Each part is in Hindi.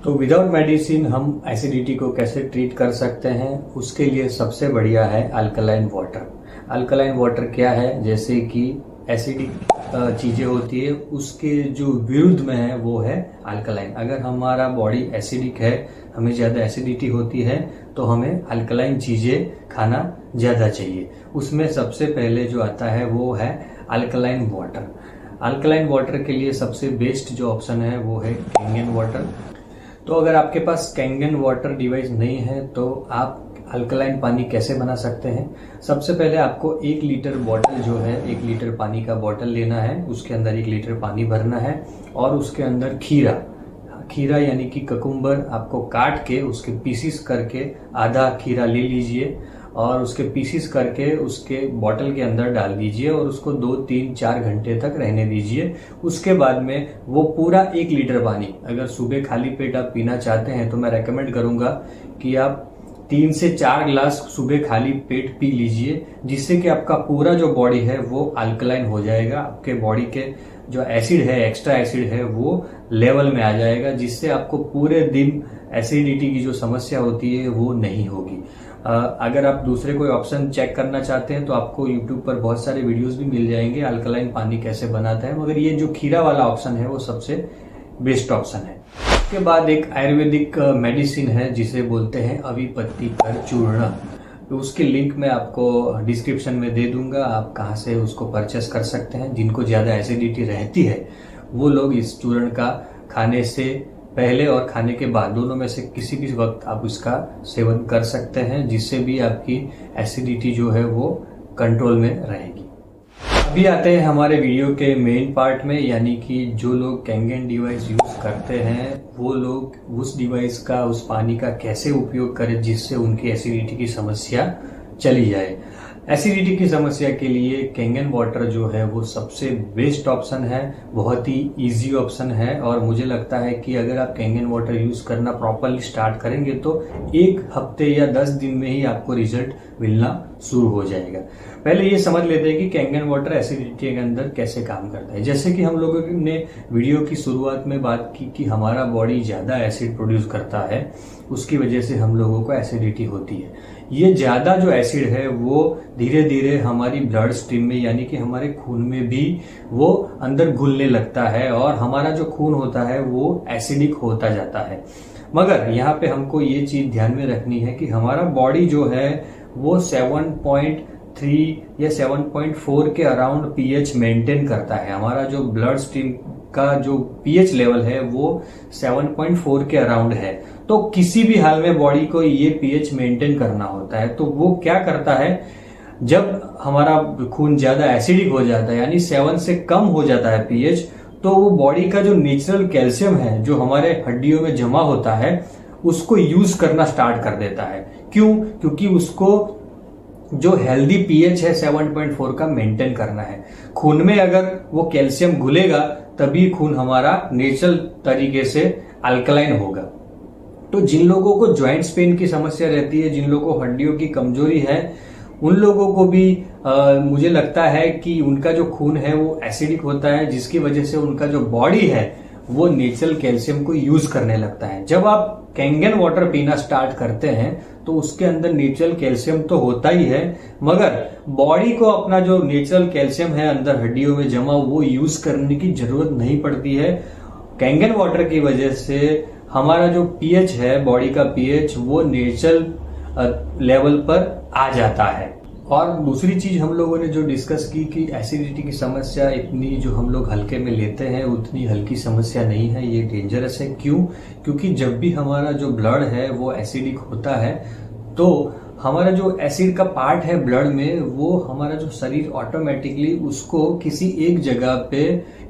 तो विदाउट मेडिसिन हम एसिडिटी को कैसे ट्रीट कर सकते हैं, उसके लिए सबसे बढ़िया है अल्कलाइन वाटर। अल्कलाइन वाटर क्या है, जैसे कि एसिडिक चीज़ें होती है उसके जो विरुद्ध में है वो है अल्कलाइन। अगर हमारा बॉडी एसिडिक है, हमें ज़्यादा एसिडिटी होती है, तो हमें अल्कलाइन चीज़ें खाना ज़्यादा चाहिए। उसमें सबसे पहले जो आता है वो है अल्कलाइन वाटर। अल्कलाइन वाटर के लिए सबसे बेस्ट जो ऑप्शन है वो है कैंगन वाटर। तो अगर आपके पास कैंगन वाटर डिवाइस नहीं है तो आप अल्कलाइन पानी कैसे बना सकते हैं। सबसे पहले आपको 1 लीटर बॉटल जो है, 1 लीटर पानी का बॉटल लेना है, उसके अंदर 1 लीटर पानी भरना है और उसके अंदर खीरा यानी कि ककुम्बर आपको काट के उसके पीसीस करके आधा खीरा ले लीजिए और उसके पीसीस करके उसके बॉटल के अंदर डाल दीजिए और उसको 2, 3, 4 घंटे तक रहने दीजिए। उसके बाद में वो पूरा 1 लीटर पानी अगर सुबह खाली पेट आप पीना चाहते हैं तो मैं रेकमेंड करूंगा कि आप 3 से 4 गिलास सुबह खाली पेट पी लीजिए, जिससे कि आपका पूरा जो बॉडी है वो अल्कलाइन हो जाएगा। आपके बॉडी के जो एसिड है, एक्स्ट्रा एसिड है, वो लेवल में आ जाएगा, जिससे आपको पूरे दिन एसिडिटी की जो समस्या होती है वो नहीं होगी। अगर आप दूसरे कोई ऑप्शन चेक करना चाहते हैं तो आपको YouTube पर बहुत सारे वीडियोस भी मिल जाएंगे अल्कलाइन पानी कैसे बनाता है, मगर ये जो खीरा वाला ऑप्शन है वो सबसे बेस्ट ऑप्शन है। उसके बाद एक आयुर्वेदिक मेडिसिन है जिसे बोलते हैं अविपत्ति कर चूर्ण। तो उसकी लिंक मैं आपको डिस्क्रिप्शन में दे दूंगा, आप कहाँ से उसको परचेस कर सकते हैं। जिनको ज्यादा एसिडिटी रहती है वो लोग इस चूर्ण का खाने से पहले और खाने के बाद दोनों में से किसी भी वक्त आप इसका सेवन कर सकते हैं, जिससे भी आपकी एसिडिटी जो है वो कंट्रोल में रहेगी। अभी आते हैं हमारे वीडियो के मेन पार्ट में, यानी कि जो लोग कैंगन डिवाइस यूज करते हैं वो लोग उस डिवाइस का, उस पानी का कैसे उपयोग करें जिससे उनकी एसिडिटी की समस्या चली जाए। एसिडिटी की समस्या के लिए कैंगन वाटर जो है वो सबसे बेस्ट ऑप्शन है, बहुत ही इजी ऑप्शन है और मुझे लगता है कि अगर आप कैंगन वाटर यूज करना प्रॉपरली स्टार्ट करेंगे तो 1 हफ्ते या 10 दिन में ही आपको रिजल्ट मिलना शुरू हो जाएगा। पहले ये समझ लेते हैं कि कैंगन वाटर एसिडिटी के अंदर कैसे काम करता है। जैसे कि हम लोगों ने वीडियो की शुरुआत में बात की कि हमारा बॉडी ज्यादा एसिड प्रोड्यूस करता है, उसकी वजह से हम लोगों को एसिडिटी होती है। ये ज्यादा जो एसिड है वो धीरे धीरे हमारी ब्लड स्ट्रीम में यानी कि हमारे खून में भी वो अंदर घुलने लगता है और हमारा जो खून होता है वो एसिडिक होता जाता है। मगर यहाँ पे हमको ये चीज ध्यान में रखनी है कि हमारा बॉडी जो है वो 7.3 या 7.4 के अराउंड पीएच मेंटेन करता है। हमारा जो ब्लड स्ट्रीम का जो पीएच लेवल है वो 7.4 के अराउंड है। तो किसी भी हाल में बॉडी को ये पीएच मेंटेन करना होता है। तो वो क्या करता है, जब हमारा खून ज्यादा एसिडिक हो जाता है यानी 7 से कम हो जाता है पीएच, तो वो बॉडी का जो नेचुरल कैल्शियम है जो हमारे हड्डियों में जमा होता है उसको यूज करना स्टार्ट कर देता है। क्यों? क्योंकि उसको जो हेल्दी पीएच है 7.4 का मेंटेन करना है। खून में अगर वो कैल्शियम घुलेगा तभी खून हमारा नेचुरल तरीके से अल्कलाइन होगा। तो जिन लोगों को जॉइंट्स पेन की समस्या रहती है, जिन लोगों को हड्डियों की कमजोरी है, उन लोगों को भी मुझे लगता है कि उनका जो खून है वो एसिडिक होता है, जिसकी वजह से उनका जो बॉडी है वो नेचुरल कैल्शियम को यूज करने लगता है। जब आप कैंगन वाटर पीना स्टार्ट करते हैं तो उसके अंदर नेचुरल कैल्शियम तो होता ही है, मगर बॉडी को अपना जो नेचुरल कैल्शियम है अंदर हड्डियों में जमा वो यूज करने की जरूरत नहीं पड़ती है। कैंगन वाटर की वजह से हमारा जो पीएच है, बॉडी का पीएच, वो नेचुरल लेवल पर आ जाता है। और दूसरी चीज हम लोगों ने जो डिस्कस की कि एसिडिटी की समस्या इतनी जो हम लोग हल्के में लेते हैं उतनी हल्की समस्या नहीं है, ये डेंजरस है। क्यों? क्योंकि जब भी हमारा जो ब्लड है वो एसिडिक होता है तो हमारा जो एसिड का पार्ट है ब्लड में वो हमारा जो शरीर ऑटोमेटिकली उसको किसी एक जगह पे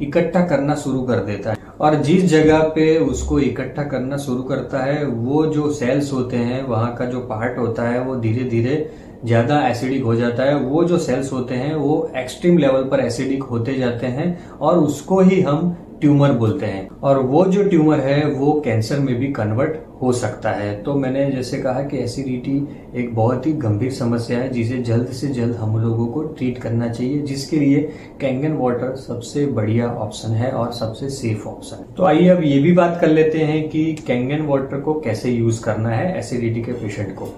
इकट्ठा करना शुरू कर देता है। और जिस जगह पे उसको इकट्ठा करना शुरू करता है वो जो सेल्स होते हैं, वहां का जो पार्ट होता है वो धीरे धीरे ज्यादा एसिडिक हो जाता है। वो जो सेल्स होते हैं वो एक्सट्रीम लेवल पर एसिडिक होते जाते हैं और उसको ही हम ट्यूमर बोलते हैं, और वो जो ट्यूमर है वो कैंसर में भी कन्वर्ट हो सकता है। तो मैंने जैसे कहा कि एसिडिटी एक बहुत ही गंभीर समस्या है जिसे जल्द से जल्द हम लोगों को ट्रीट करना चाहिए, जिसके लिए कैंगन वाटर सबसे बढ़िया ऑप्शन है और सबसे सेफ ऑप्शन है। तो आइए अब ये भी बात कर लेते हैं कि कैंगन वाटर को कैसे यूज करना है एसिडिटी के पेशेंट को।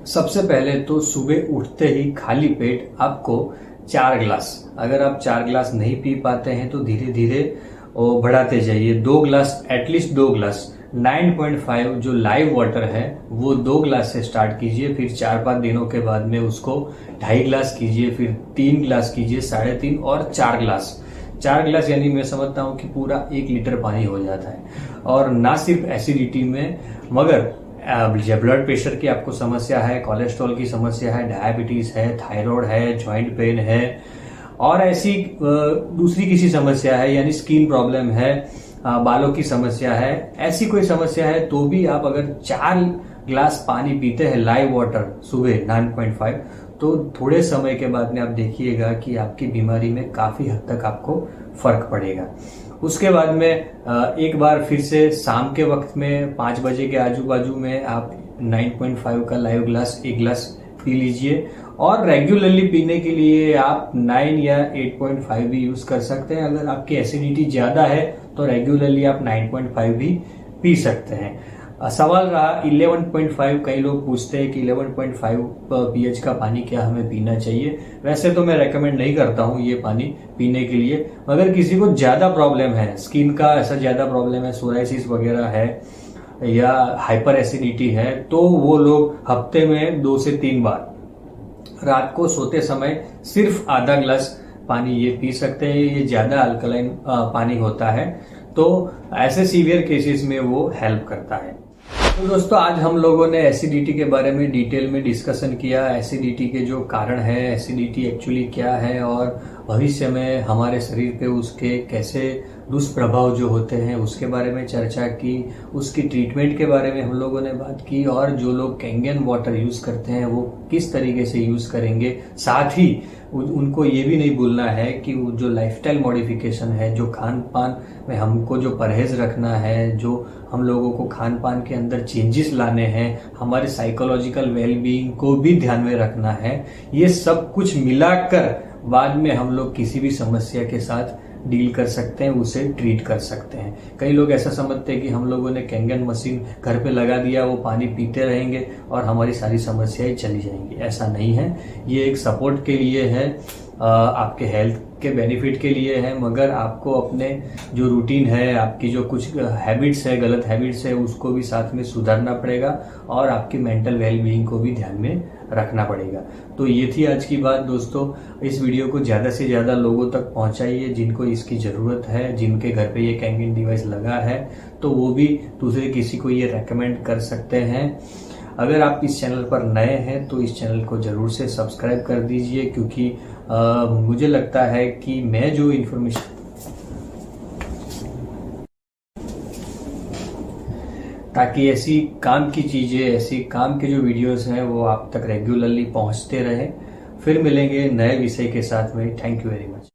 सबसे पहले तो सुबह उठते ही खाली पेट आपको 4 ग्लास, अगर आप 4 ग्लास नहीं पी पाते हैं तो धीरे धीरे बढ़ाते जाइए। 2 ग्लास, एटलीस्ट 2 ग्लास 9.5 जो लाइव वाटर है वो 2 ग्लास से स्टार्ट कीजिए, फिर 4-5 दिनों के बाद में उसको 2.5 ग्लास कीजिए, फिर 3 ग्लास कीजिए, 3.5 और 4 ग्लास। 4 ग्लास यानी मैं समझता हूँ कि पूरा 1 लीटर पानी हो जाता है। और ना सिर्फ एसिडिटी में, मगर ब्लड प्रेशर की आपको समस्या है, कोलेस्ट्रॉल की समस्या है, डायबिटीज है, थायराइड है, जॉइंट पेन है और ऐसी दूसरी किसी समस्या है, यानी स्किन प्रॉब्लम है, बालों की समस्या है, ऐसी कोई समस्या है तो भी आप अगर 4 ग्लास पानी पीते हैं लाइव वाटर सुबह 9.5, तो थोड़े समय के बाद में आप देखिएगा कि आपकी बीमारी में काफी हद तक आपको फर्क पड़ेगा। उसके बाद में एक बार फिर से शाम के वक्त में 5 बजे के आजू बाजू में आप 9.5 का लाइव ग्लास 1 ग्लास पी लीजिए, और रेगुलरली पीने के लिए आप 9 या 8.5 भी यूज कर सकते हैं। अगर आपकी एसिडिटी ज्यादा है तो रेगुलरली आप 9.5 भी पी सकते हैं। सवाल रहा 11.5, कई लोग पूछते हैं कि 11.5 pH का पानी क्या हमें पीना चाहिए। वैसे तो मैं रेकमेंड नहीं करता हूँ ये पानी पीने के लिए, मगर किसी को ज्यादा प्रॉब्लम है, स्किन का ऐसा ज्यादा प्रॉब्लम है, सोराइसिस वगैरह है या हाइपर एसिडिटी है, तो वो लोग हफ्ते में 2 से 3 बार रात को सोते समय सिर्फ आधा ग्लास पानी ये पी सकते हैं। ये ज्यादा अल्कलाइन पानी होता है, तो ऐसे सीवियर केसेस में वो हेल्प करता है। तो दोस्तों, आज हम लोगों ने एसिडिटी के बारे में डिटेल में डिस्कशन किया। एसिडिटी के जो कारण है, एसिडिटी एक्चुअली क्या है और भविष्य में हमारे शरीर पे उसके कैसे दुष्प्रभाव जो होते हैं उसके बारे में चर्चा की। उसकी ट्रीटमेंट के बारे में हम लोगों ने बात की, और जो लोग कैंगन वाटर यूज करते हैं वो किस तरीके से यूज करेंगे। साथ ही उनको ये भी नहीं भूलना है कि जो लाइफस्टाइल मॉडिफिकेशन है, जो खान पान में हमको जो परहेज रखना है, जो हम लोगों को खान पान के अंदर चेंजेस लाने हैं, हमारे साइकोलॉजिकल वेलबीइंग को भी ध्यान में रखना है। ये सब कुछ मिलाकर बाद में हम लोग किसी भी समस्या के साथ डील कर सकते हैं, उसे ट्रीट कर सकते हैं। कई लोग ऐसा समझते हैं कि हम लोगों ने कैंगन मशीन घर पे लगा दिया, वो पानी पीते रहेंगे और हमारी सारी समस्याएं चली जाएंगी। ऐसा नहीं है, ये एक सपोर्ट के लिए है, आपके हेल्थ के बेनिफिट के लिए है, मगर आपको अपने जो रूटीन है, आपकी जो कुछ हैबिट्स है, गलत हैबिट्स है, उसको भी साथ में सुधारना पड़ेगा और आपकी मेंटल वेलबीइंग को भी ध्यान में रखना पड़ेगा। तो ये थी आज की बात दोस्तों। इस वीडियो को ज्यादा से ज्यादा लोगों तक पहुंचाइए जिनको इसकी जरूरत है, जिनके घर पे ये कैंगन डिवाइस लगा है, तो वो भी दूसरे किसी को ये रेकमेंड कर सकते हैं। अगर आप इस चैनल पर नए हैं तो इस चैनल को जरूर से सब्सक्राइब कर दीजिए, क्योंकि मुझे लगता है कि मैं जो इन्फॉर्मेशन, ताकि ऐसी काम की चीजें, ऐसी काम के जो वीडियोस हैं वो आप तक रेगुलरली पहुंचते रहे। फिर मिलेंगे नए विषय के साथ में। Thank you very much.